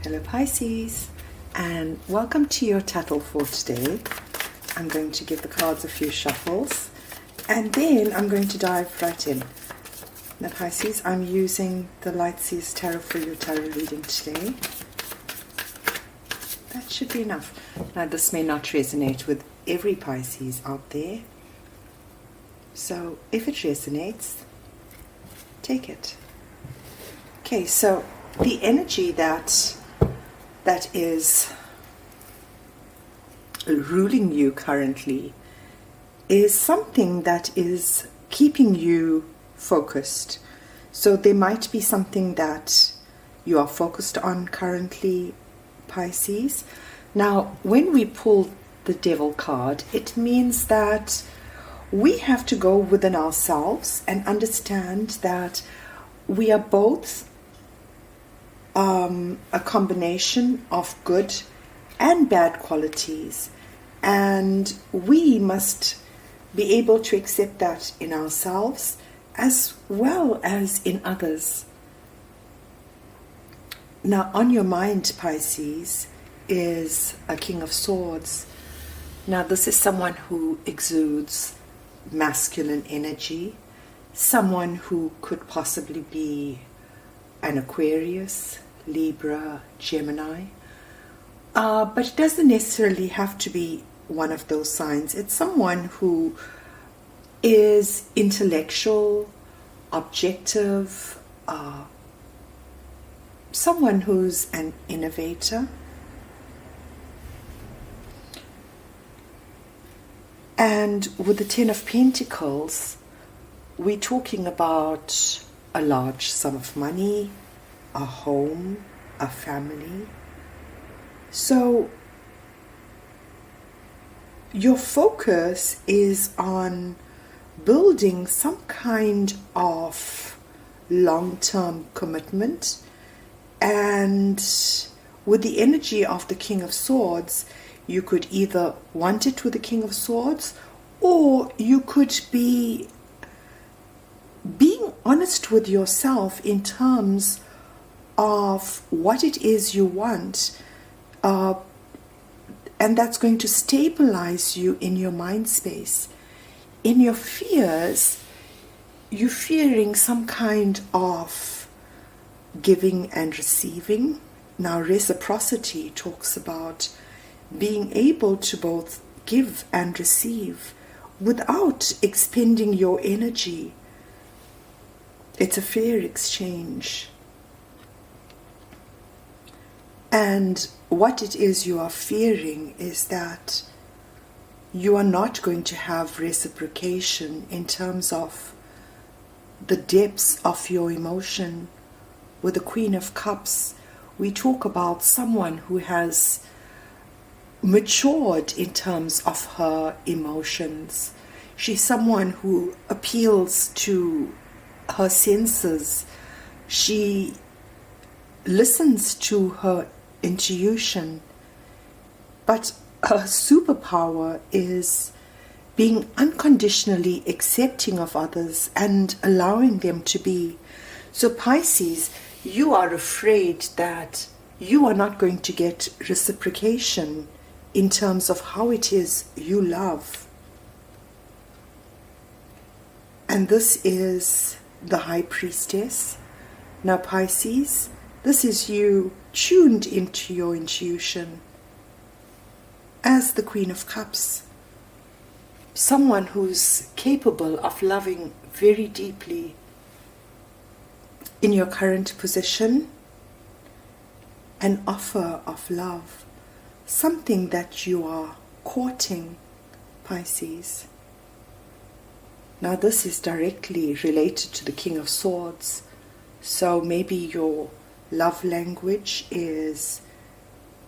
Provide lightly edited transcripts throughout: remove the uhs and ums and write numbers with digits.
Hello Pisces, and welcome to your Tatle for today. I'm going to give the cards a few shuffles and then I'm going to dive right in. Now Pisces, I'm using the Light Seas Tarot for your tarot reading today. That should be enough. Now this may not resonate with every Pisces out there, so if it resonates, take it. Okay, so the energy that is ruling you currently is something that is keeping you focused. So there might be something that you are focused on currently, Pisces. Now, when we pull the Devil card, it means that we have to go within ourselves and understand that we are both a combination of good and bad qualities, and we must be able to accept that in ourselves as well as in others. Now, on your mind, Pisces, is a King of Swords. Now, this is someone who exudes masculine energy, someone who could possibly be an Aquarius, Libra, Gemini, but it doesn't necessarily have to be one of those signs. It's someone who is intellectual, objective, someone who's an innovator. And with the Ten of Pentacles, we're talking about a large sum of money, a home, a family. So your focus is on building some kind of long-term commitment, and with the energy of the King of Swords, you could either want it with the King of Swords, or you could be being honest with yourself in terms of what it is you want, and that's going to stabilize you in your mind space. In your fears, you're fearing some kind of giving and receiving. Now, reciprocity talks about being able to both give and receive without expending your energy. It's a fair exchange. And what it is you are fearing is that you are not going to have reciprocation in terms of the depths of your emotion. With the Queen of Cups, we talk about someone who has matured in terms of her emotions. She's someone who appeals to her senses. She listens to her intuition, but her superpower is being unconditionally accepting of others and allowing them to be. So Pisces, you are afraid that you are not going to get reciprocation in terms of how it is you love. And this is the High Priestess. Now Pisces, this is you tuned into your intuition as the Queen of Cups. Someone who's capable of loving very deeply. In your current position, an offer of love, something that you are courting, Pisces. Now this is directly related to the King of Swords, so maybe your love language is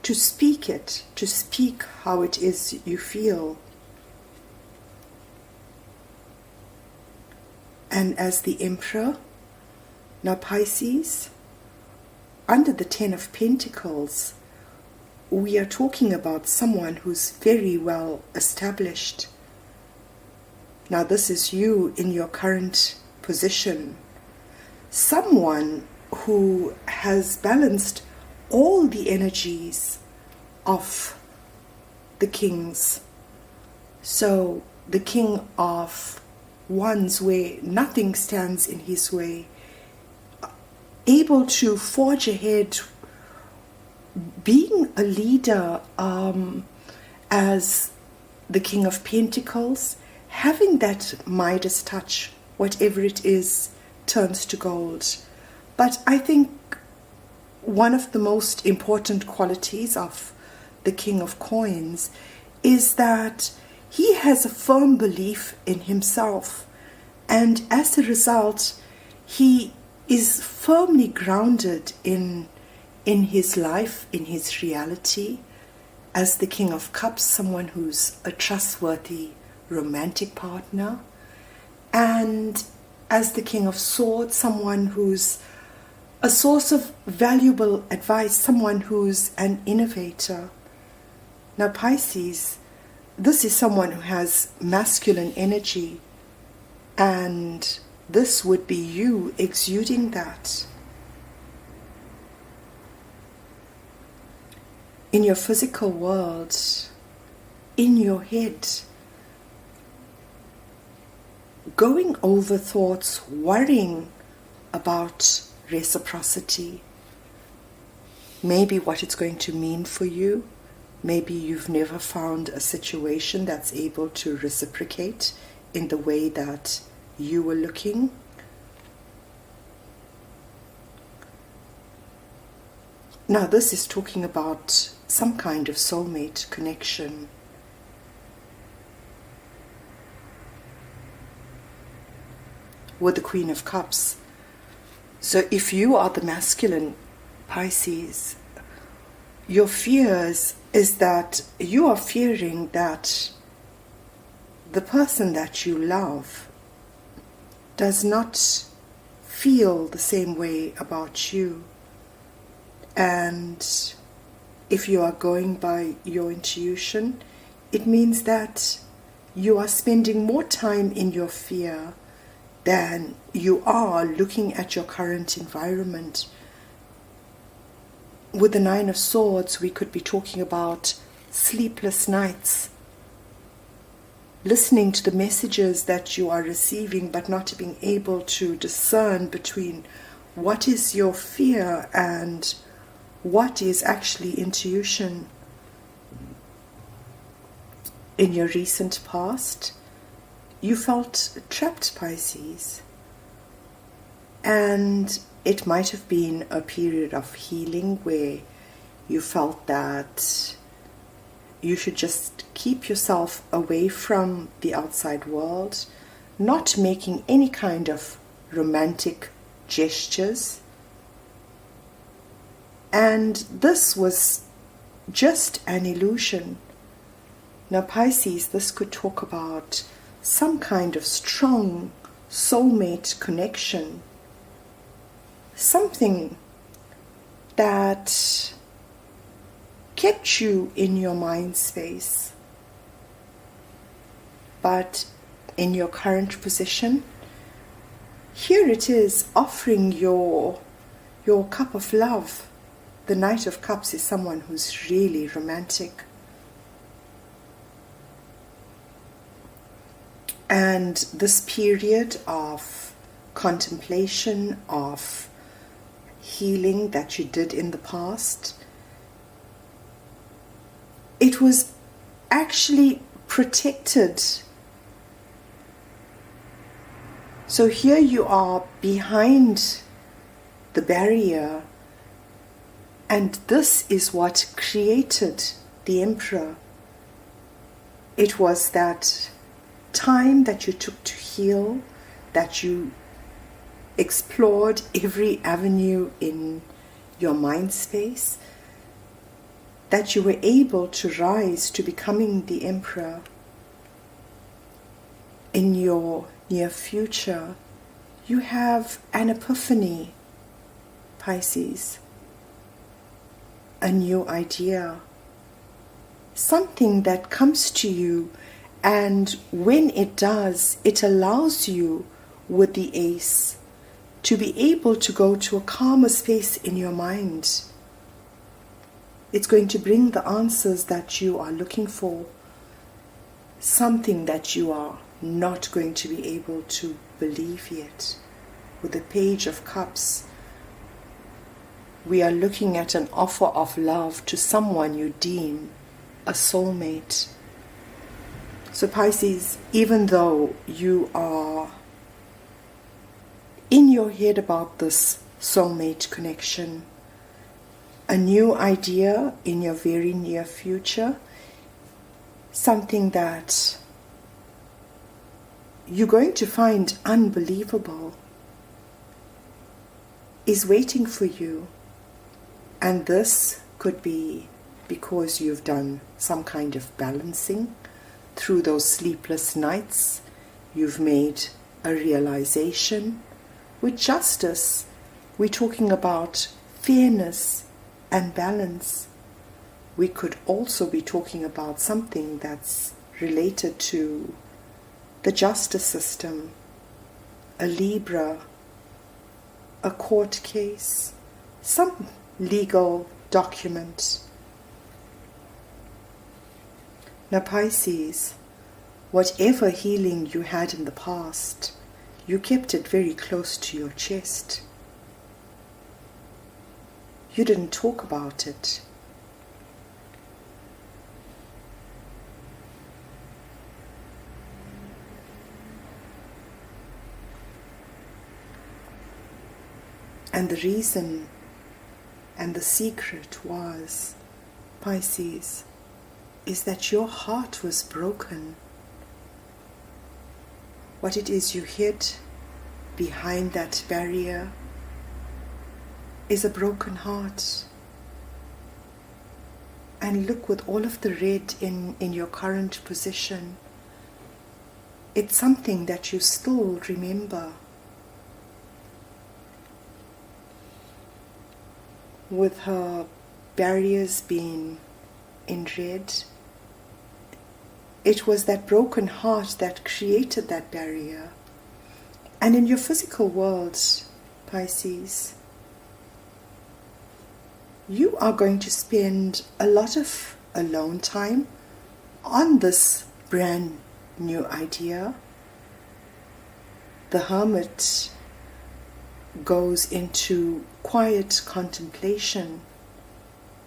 to speak it, to speak how it is you feel. And as the Emperor, now Pisces, under the Ten of Pentacles, we are talking about someone who's very well established. Now this is you in your current position. Someone who has balanced all the energies of the kings. So the King of Wands, where nothing stands in his way, able to forge ahead, being a leader, as the King of Pentacles, having that Midas touch, whatever it is, turns to gold. But I think one of the most important qualities of the King of Coins is that he has a firm belief in himself, and as a result, he is firmly grounded in his life, in his reality. As the King of Cups, someone who's a trustworthy romantic partner, and as the King of Swords, someone who's a source of valuable advice, someone who's an innovator. Now Pisces, this is someone who has masculine energy, and this would be you exuding that. In your physical world, in your head, going over thoughts, worrying about reciprocity, maybe what it's going to mean for you. Maybe you've never found a situation that's able to reciprocate in the way that you were looking. Now this is talking about some kind of soulmate connection. With the Queen of Cups. So if you are the masculine Pisces, your fears is that you are fearing that the person that you love does not feel the same way about you. And if you are going by your intuition, it means that you are spending more time in your fear than you are looking at your current environment. With the Nine of Swords, we could be talking about sleepless nights, listening to the messages that you are receiving but not being able to discern between what is your fear and what is actually intuition. In your recent past, you felt trapped, Pisces, and it might have been a period of healing where you felt that you should just keep yourself away from the outside world, not making any kind of romantic gestures. And this was just an illusion. Now Pisces, this could talk about some kind of strong soulmate connection, something that kept you in your mind space. But in your current position, here it is offering your cup of love. The Knight of Cups is someone who's really romantic. And this period of contemplation, of healing that you did in the past, it was actually protected. So here you are behind the barrier, and this is what created the Emperor. It was that time that you took to heal, that you explored every avenue in your mind space, that you were able to rise to becoming the Emperor. In your near future, you have an epiphany, Pisces, a new idea, something that comes to you, and when it does, it allows you, with the Ace, to be able to go to a calmer space in your mind. It's going to bring the answers that you are looking for, something that you are not going to be able to believe yet. With the Page of Cups, we are looking at an offer of love to someone you deem a soulmate. So Pisces, even though you are in your head about this soulmate connection, a new idea in your very near future, something that you're going to find unbelievable, is waiting for you. And this could be because you've done some kind of balancing through those sleepless nights. You've made a realization. With justice, we're talking about fairness and balance. We could also be talking about something that's related to the justice system, a Libra, a court case, some legal document. Now Pisces, whatever healing you had in the past, you kept it very close to your chest. You didn't talk about it. And the reason and the secret was, Pisces, is that your heart was broken. What it is you hid behind that barrier is a broken heart. And look, with all of the red in your current position, it's something that you still remember. With her barriers being in red, it was that broken heart that created that barrier. And in your physical world, Pisces, you are going to spend a lot of alone time on this brand new idea. The Hermit goes into quiet contemplation.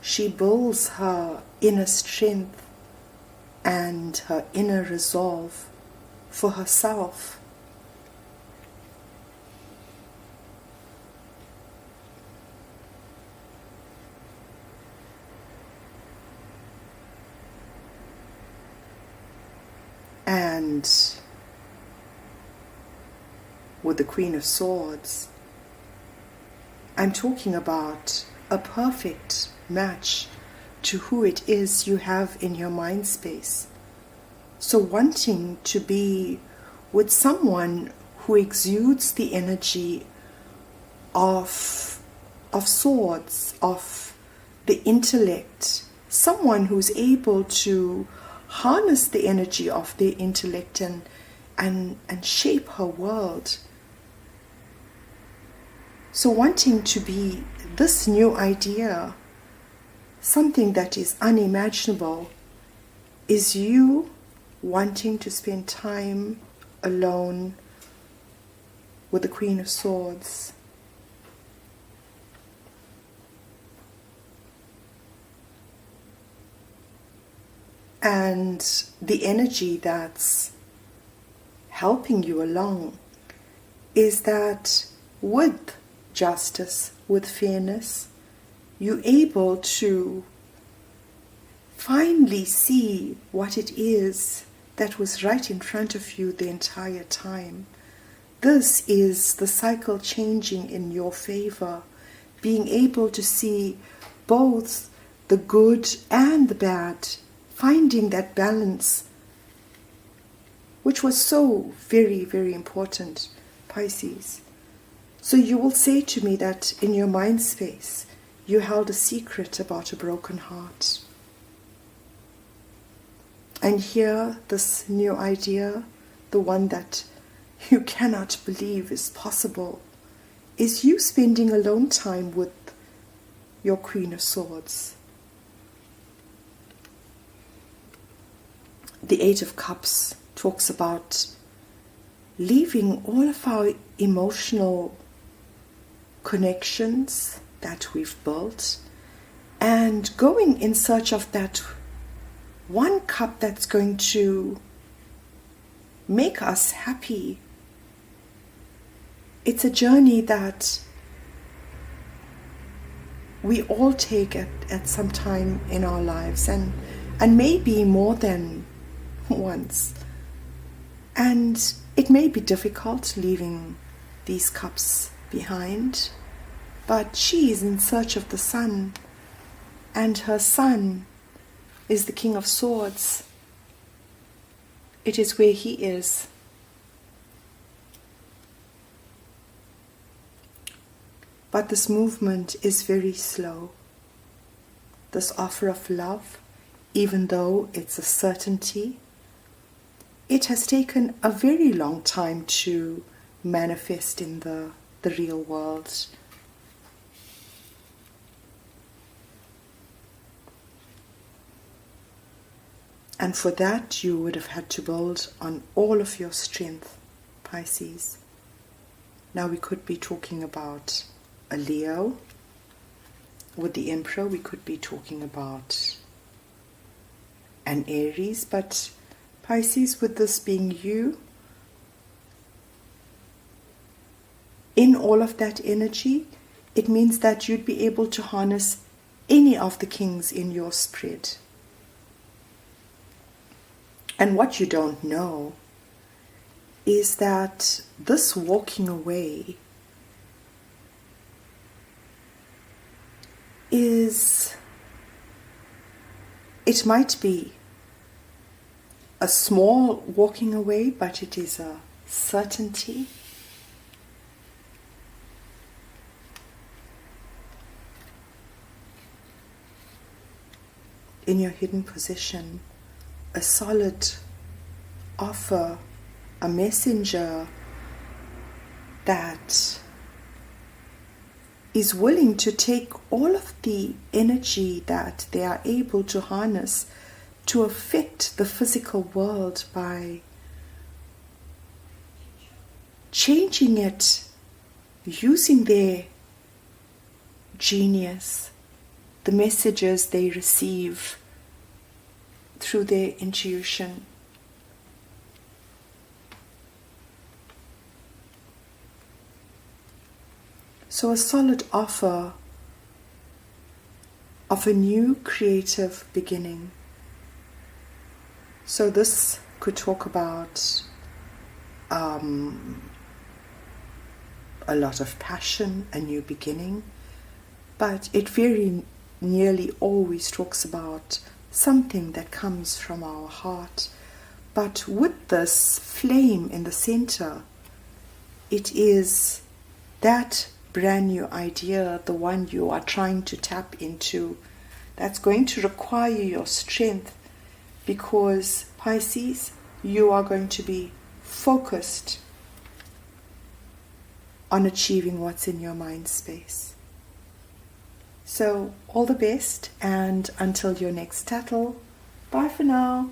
She builds her inner strength and her inner resolve for herself. And with the Queen of Swords, I'm talking about a perfect match to who it is you have in your mind space. So wanting to be with someone who exudes the energy of swords, of the intellect, someone who's able to harness the energy of their intellect and shape her world. So wanting to be this new idea, something that is unimaginable, is you wanting to spend time alone with the Queen of Swords. And the energy that's helping you along is that with justice, with fairness, you're able to finally see what it is that was right in front of you the entire time. This is the cycle changing in your favor, being able to see both the good and the bad, finding that balance, which was so very, very important, Pisces. So you will say to me that in your mind space, you held a secret about a broken heart. And here, this new idea, the one that you cannot believe is possible, is you spending alone time with your Queen of Swords. the Eight of Cups talks about leaving all of our emotional connections that we've built and going in search of that one cup that's going to make us happy. It's a journey that we all take at some time in our lives, and maybe more than once. And it may be difficult leaving these cups behind, but she is in search of the sun, and her son is the King of Swords. It is where he is. But this movement is very slow. This offer of love, even though it's a certainty, it has taken a very long time to manifest in the real world. And for that, you would have had to build on all of your strength, Pisces. Now we could be talking about a Leo. With the Emperor, we could be talking about an Aries, but Pisces, with this being you, in all of that energy, it means that you'd be able to harness any of the kings in your spread. And what you don't know is that this walking away it might be a small walking away, but it is a certainty. In your hidden position, a solid offer, a messenger that is willing to take all of the energy that they are able to harness to affect the physical world by changing it, using their genius, the messages they receive through their intuition. So a solid offer of a new creative beginning. So this could talk about a lot of passion, a new beginning, but it very nearly always talks about something that comes from our heart. But with this flame in the center, it is that brand new idea, the one you are trying to tap into, that's going to require your strength, because Pisces, you are going to be focused on achieving what's in your mind space. So all the best, and until your next tattle, bye for now.